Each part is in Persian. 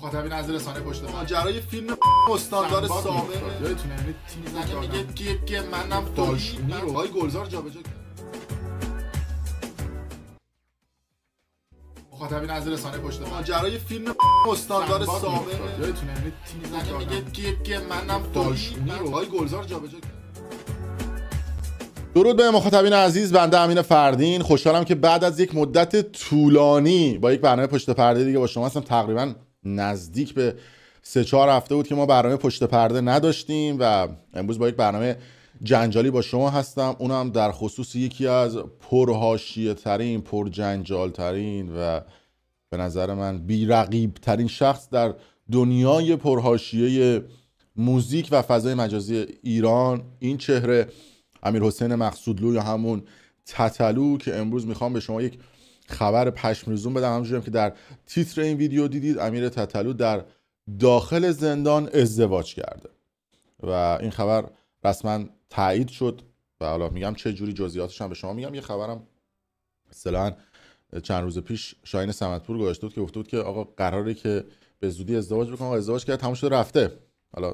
مخاطبین از رسانه پشت ماجرای فیلم استاندار سابق یادتونه یعنی تیزر میگه که منم داشمی رو های گلزار جابجا کرد. مخاطبین از رسانه پشت ماجرای فیلم استاندار سابق یادتونه یعنی تیزر میگه که منم داشمی رو های گلزار جابجا کرد. درود به مخاطبین عزیز، بنده امین فردین. خوشحالم که بعد از یک مدت طولانی با یک برنامه پشت پرده دیگه با شما هستم. تقریبا نزدیک به 3-4 هفته بود که ما برنامه پشت پرده نداشتیم و امروز با یک برنامه جنجالی با شما هستم، اونم در خصوص یکی از پرحاشیه ترین، پرجنجال ترین و به نظر من بی‌رقیب ترین شخص در دنیای پرحاشیه موزیک و فضای مجازی ایران، این چهره امیرحسین مقصودلو یا همون تتلو، که امروز میخوام به شما یک خبر پشمریزون بدم. همونجوری که در تیتر این ویدیو دیدید، امیر تتلو در داخل زندان ازدواج کرده و این خبر رسما تایید شد و حالا میگم چه جوری جزئیاتش هم به شما میگم. یه خبرم اصطلاحاً چند روز پیش شاهین صمدپور گذاشته بود که گفته بود که آقا قراره که به زودی ازدواج بکنه. ازدواج کرد، تموم شده، رفته. حالا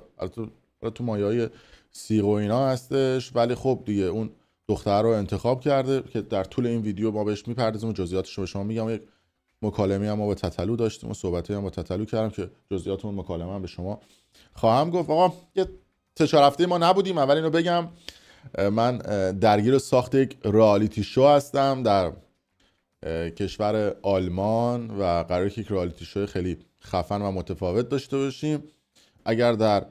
تو مایه‌های سیغ و اینا هستش، ولی خب دیگه اون دختر رو انتخاب کرده که در طول این ویدیو ما بهش میپردازیم و جزئیاتش رو به شما میگم. یک مکالمه هم ما با تتلو داشتیم و صحبتی هم با تتلو کردم که جزئیات اون مکالمه هم به شما خواهم گفت. آقا یه 3-4 هفته ما نبودیم. اول اینو بگم، من درگیر ساخت یک رئالیتی شو هستم در کشور آلمان و قراره که یک رئالیتی شو خیلی خفن و متفاوت داشته باشیم. اگر در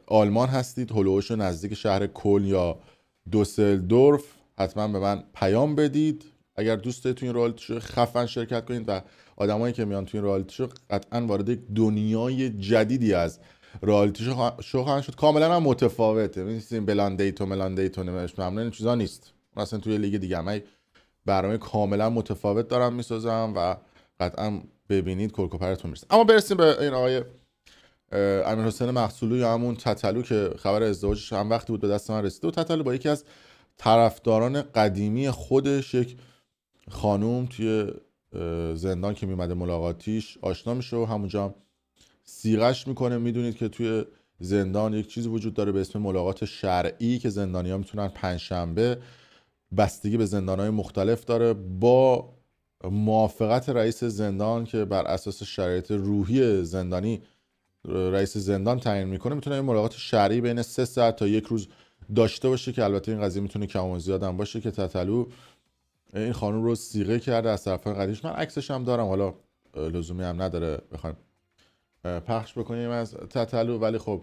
آلمان هستید، هلوهوش نزدیک شهر کلن یا دوسلدورف، حتما به من پیام بدید اگر دوست دارید تو این رئالیتی شو خفن شرکت کنید و آدمایی که میان تو این رئالیتی شو قطعا وارد یک دنیای جدیدی از رئالیتی شو خواهند شد. کاملا هم متفاوته. می‌بینید بلاند دیتو نمیدونم این چیزا نیست. اصلا توی لیگ دیگه من برنامه کاملا متفاوت دارم میسازم و قطعا ببینید کلکوپرتون میرسه. اما برسیم به این آقای امیرحسین مقصودلو یا همون تتلو که خبر ازدواجش هم وقتی بود به دست من رسیده. و تتلو با یکی از طرفداران قدیمی خودش، یک خانوم توی زندان که میمده ملاقاتیش، آشنا میشه و همونجا هم صیغش میکنه. میدونید که توی زندان یک چیزی وجود داره به اسم ملاقات شرعی که زندانی‌ها میتونن پنجشنبه، بستگی به زندان‌های مختلف داره، با موافقت رئیس زندان که بر اساس شرایط روحی زندانی رئیس زندان تعیین میکنه، میتونه این ملاقات شرعی بین 3 ساعت تا 1 روز داشته باشه که البته این قضیه میتونه کم و زیاد هم باشه. که تتلو این خانم رو صیغه کرده از طرفین قدیمش. من عکسش هم دارم، حالا لزومی هم نداره بخوایم پخش بکنیم از تتلو، ولی خب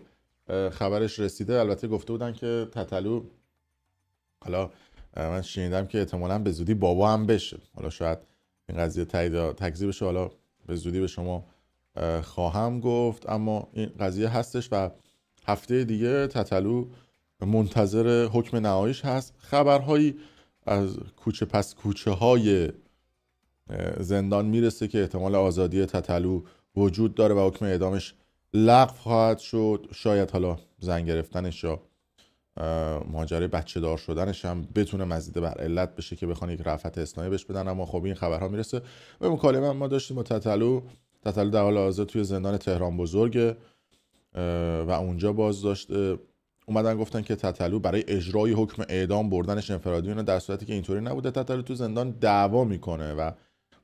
خبرش رسیده. البته گفته بودن که تتلو، حالا من شنیدم که احتمالاً به زودی بابا هم بشه. حالا شاید این قضیه تکذیب بشه، حالا به زودی به شما خواهم گفت. اما این قضیه هستش و هفته دیگه تتلو منتظر حکم نهاییش هست. خبرهایی از کوچه پس کوچه های زندان میرسه که احتمال آزادی تتلو وجود داره و حکم اعدامش لغو خواهد شد. شاید حالا زن گرفتنش یا ماجرای بچه دار شدنش هم بتونه مزید بر علت بشه که بخوان یک رأفت اصلاحی بهش بدن. اما خب این خبرها میرسه. به مکالمه ما داشتیم با تتلو در حال حاضر توی زندان تهران بزرگ و اونجا بازداشته. اومدن گفتن که تتلو برای اجرای حکم اعدام بردنش انفرادی اینه، در صورتی که اینطوری نبوده. تتلو تو زندان دعوا میکنه و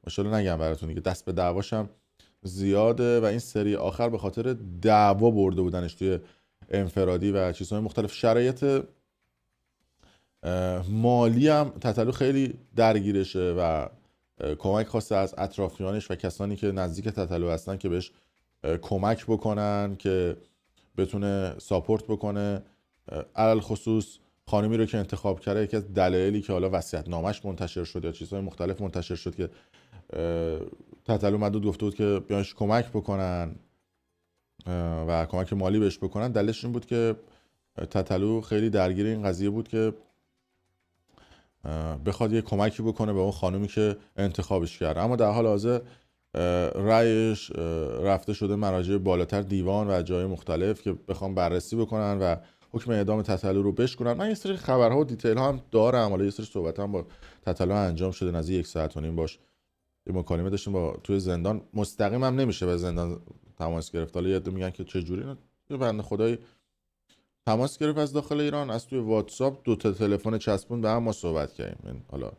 ماشاءالله نگم براتون دیگه، دست به دعواش هم زیاده و این سری آخر به خاطر دعوا برده بودنش توی انفرادی و چیزهای مختلف. شرایط مالی هم تتلو خیلی درگیرشه و کمک خواسته از اطرافیانش و کسانی که نزدیک تتلو هستن که بهش کمک بکنن که بتونه ساپورت بکنه. علل خصوص خانمی رو که انتخاب کرده، یکی از دلایلی که حالا وصیت‌نامه‌اش منتشر شد یا چیزهای مختلف منتشر شد که تتلو مدود گفته بود که بیانش کمک بکنن و کمک مالی بهش بکنن، دلیلش این بود که تتلو خیلی درگیر این قضیه بود که بخواد یه کمکی بکنه به اون خانومی که انتخابش کرده. اما در حال حاضر رأیش رفته شده مراجع بالاتر، دیوان و جای مختلف که بخوام بررسی بکنن و حکم اعدام تتلو رو بشکنن. من یه سری خبرها و دیتیل ها هم دارم، حالا یه سری صحبت هم با تتلو انجام شده، نزدیک 1 ساعت و نیم باش یه مکالمه داشتیم با توی زندان. مستقیم هم نمیشه به زندان تماس گرفت. حالا یه عده میگن که چه جوری، یه بنده خدایی تماس گرفت از داخل ایران، از توی واتساپ 2 تا تلفن چسبون به هم، ما صحبت کردیم. حالا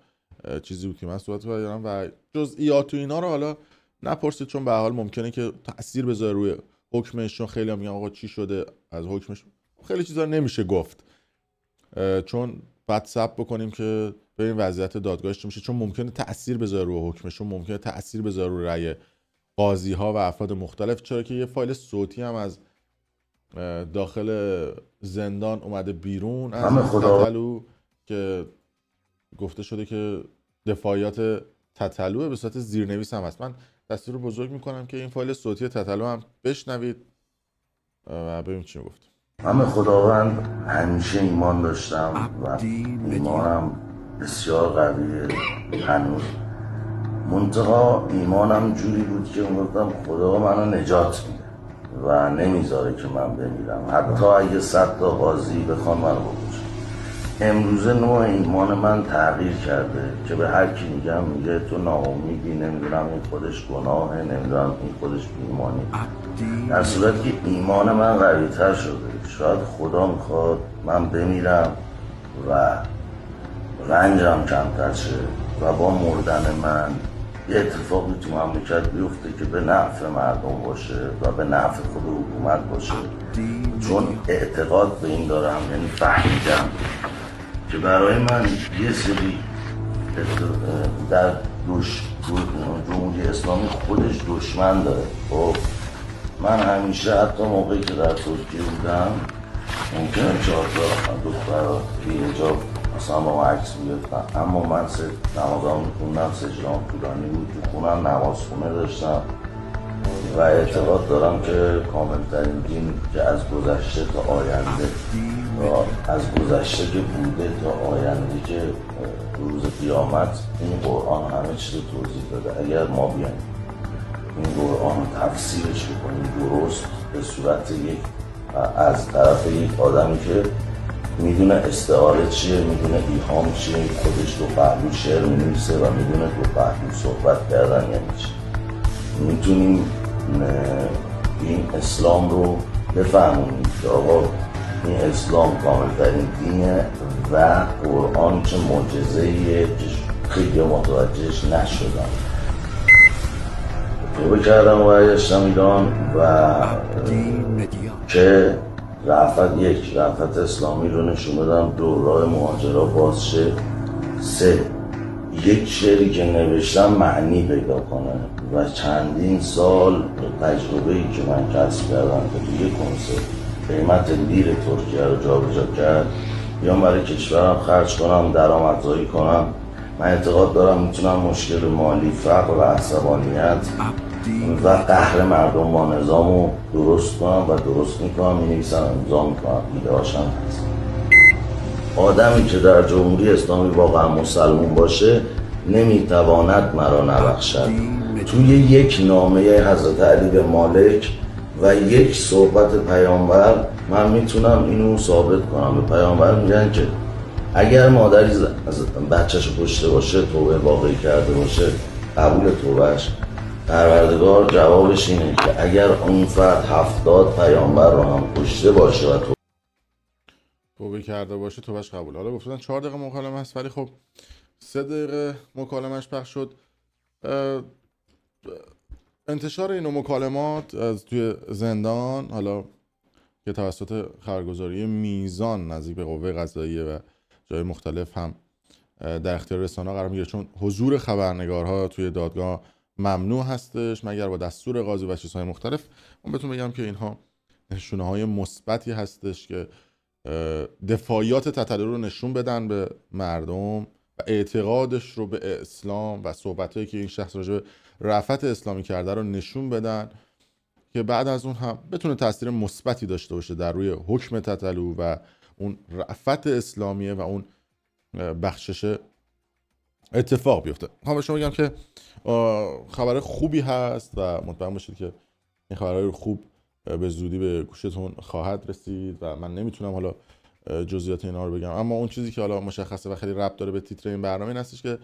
چیزی بود که من صحبت کردم و جزئیات و اینا رو حالا نپرسید، چون به هر حال ممکنه که تأثیر بذاره روی حکمش، چون خیلی هم میگن آقا چی شده از حکمش. خیلی چیزا نمیشه گفت، چون بعد صبر بکنیم که ببین وضعیت دادگاهش چی میشه، چون ممکنه تأثیر بذاره روی حکمش، چون ممکنه تأثیر بذاره روی رأی قاضی ها و افراد مختلف. چرا که یه فایل صوتی هم از داخل زندان اومده بیرون از تتلو که گفته شده که دفاعیات تتلو به صورت زیرنویس هم هست. من دستی رو بزرگ میکنم که این فایل صوتی تتلو هم بشنوید و ببینیم چی گفت. من به خداوند همیشه ایمان داشتم و ایمانم بسیار قویه هنوز. منتها ایمانم جوری بود که گفتم خدا منو نجات میده و نمیذاره که من بمیرم، حتی اگه 100 تا قاضی بخوان منو بکشن. امروزه نوع ایمان من تغییر کرده که به هر کی میگه تو ناامیدی، نمیدونم این خودش گناهه، نمیدونم این خودش بی‌ایمانی، در صورتی که ایمان من قوی‌تر شده. شاید خدا میخواد من بمیرم و رنجم کمتر شه و با مردن من یه اتفاقی تو مملکت بیفته که به نفع مردم باشه و به نفع خود حکومت باشه. چون اعتقاد به این دارم، یعنی فهمیدم که برای من یه سری در جمهوری اسلامی خودش دشمن داره. خب من همیشه حتی موقعی که در ترکیه بودم ممکنه 4 تا دختر بی‌حجاب مثلا با ما عکس می‌گرفتن، اما من نمازام می‌خوندم، سجده‌ام طولانی بود، تو خونم نمازخونه داشتم و اعتقاد دارم که کامل‌ترین دین که از گذشته تا آینده و از گذشته که بوده تا آینده که روز قیامت، این قرآن همه چیز رو توضیح داده. اگر ما بیایم این قرآن تفسیرش بکنیم درست به صورت یک از طرف یک آدمی که میدونه استعاره چیه، میدونه ایهام چیه، خودش 2 پهلو شعر می‌نویسه و میدونه 2 پهلو صحبت کردن یعنی چی، میتونیم این اسلام رو بفهمونیم که آقا این اسلام کاملترین دینه و قرآن چه معجزه‌ایه که خیلی متوجهش نشدن. توبه کردم و برگشتم ایران و که رأفت اسلامی رو نشون بدم، 2 راه مهاجرا باز شه، 3 یک شعری که نوشتم معنی پیدا کنه و چندین سال تجربه‌ای که من کسب کردم که توی کنسرت قیمت لیر ترکیه رو جابجا کرد، بیام برای کشورم خرج کنم، درآمدزایی کنم. من اعتقاد دارم میتونم مشکل مالی، فقر و عصبانیت و قهر مردم با نظام رو درست کنم و درست میکنم، مینویسم، امضا میکنم، ایده‌هاشم هست. آدمی که در جمهوری اسلامی واقعا مسلمون باشه نمیتواند مرا نبخشد. توی یک نامه حضرت علی به مالک و یک صحبت پیامبر من میتونم اینو ثابت کنم. به پیامبر میگن که اگر مادری از بچه‌شو کشته باشه، توبه واقعی کرده باشه، قبول توبهش، پروردگار جوابش اینه که اگر اون فرد 70 پیامبر رو هم کشته باشه و توبه کرده باشه توبهش قبول. حالا گفتن 4 دقیقه مکالمه است، ولی خب 3 دقیقه مکالمهش پخش شد. انتشار این مکالمات از توی زندان، حالا که توسط خبرگزاری میزان نزدیک به قوه قضاییه و جای مختلف هم در اختیار رسانه‌ها قرار میگیره، چون حضور خبرنگارها توی دادگاه ممنوع هستش مگر با دستور قاضی و چیزهای مختلف. من بهتون بگم که اینها نشونه‌های مثبتی هستش که دفاعیات تتلو رو نشون بدن به مردم و اعتقادش رو به اسلام و صحبتایی که این شخص راجع به رأفت اسلامی کرده رو نشون بدن که بعد از اون هم بتونه تاثیر مثبتی داشته باشه در روی حکم تتلو و اون رأفت اسلامیه و اون بخشش اتفاق بیفته. میخوام به شما بگم که خبر خوبی هست و مطمئن باشید که این خبرهای خوب به زودی به گوشتون خواهد رسید و من نمیتونم حالا جزئیات اینا رو بگم، اما اون چیزی که حالا مشخصه و خیلی ربط داره به تیتر این برنامه این هستش که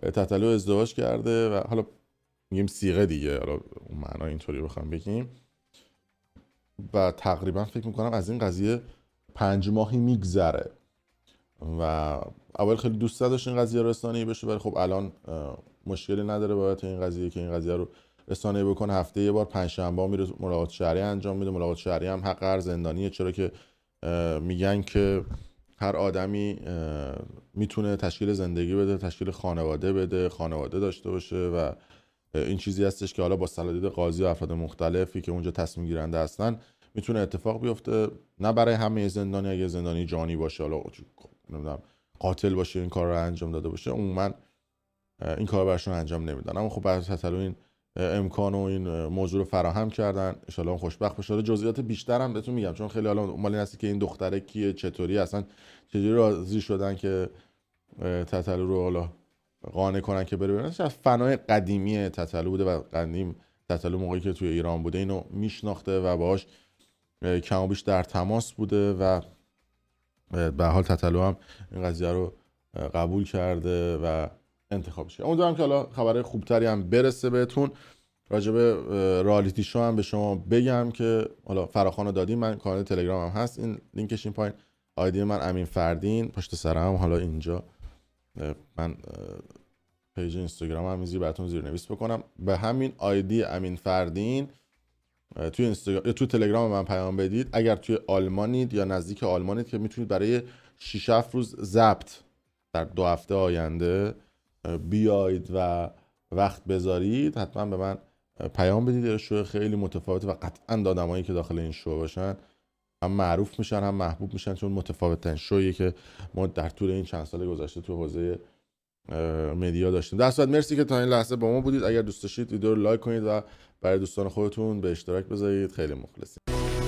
تتلو ازدواج کرده و حالا میگیم صیغه دیگه، حالا اون معنا اینطوری بخوام بگیم و تقریبا فکر میکنم از این قضیه 5 ماهی میگذره و اول خیلی دوست داشت این قضیه رسانه‌ای بشه، ولی خب الان مشکلی نداره باید این قضیه که این قضیه رو رسانه‌ای بکنه. هفته یه بار پنجشنبه میره ملاقات شهری انجام میده. ملاقات شهری هم حق هر زندانیه، چرا که میگن که هر آدمی میتونه تشکیل زندگی بده، تشکیل خانواده بده، خانواده داشته باشه و این چیزی هستش که حالا با صلاحیت قاضی و افراد مختلفی که اونجا تصمیم گیرنده هستن میتونه اتفاق بیفته. نه برای همه زندانی، اگه زندانی جانی باشه، حالا نمیدونم قاتل باشه این کار رو انجام داده باشه، عموما این کار براشون انجام نمیدن. اما خب برای تطلع این امکان و این موضوع رو فراهم کردن، ان شاءالله خوشبخت بشه. جزئیات بیشتر هم بهتون میگم، چون خیلی حالا مال این هست که این دختره کیه، چطوری اصلا چجوری راضی شدن که تطلع رو حالا قانع کنن که بره ببینن. فنای قدیمی تطلع بوده و قدیم تطلع موقعی که توی ایران بوده اینو میشناخته و باهاش کم و بیش در تماس بوده و به حال تطلع هم این قضیه رو قبول کرده و انتخاب شده. امیدوارم که حالا خبر خوبتری هم برسه بهتون. راجع به رالیتی شو هم به شما بگم که حالا فراخوانو دادیم، من کانال تلگرام هم هست، این لینکش این پایین. آیدی من امین فردین، پشت سرم حالا اینجا من پیج اینستاگرام هم میذارم براتون زیرنویس بکنم به همین آیدی امین فردین. توی اینستاگرام یا توی تلگرام من پیام بدید اگر توی آلمانید یا نزدیک آلمانید که میتونید برای 6-7 روز ضبط در 2 هفته آینده بیاید و وقت بذارید. حتما به من پیام بدید. شو خیلی متفاوته و قطعا آدمایی که داخل این شو باشن هم معروف میشن هم محبوب میشن، چون متفاوت ترین شویی که ما در طول این چند سال گذشته تو حوزه مدیا داشتیم. در صورت مرسی که تا این لحظه با ما بودید. اگر دوست داشتید ویدیو رو لایک کنید و برای دوستان خودتون به اشتراک بذارید. خیلی مخلصیم.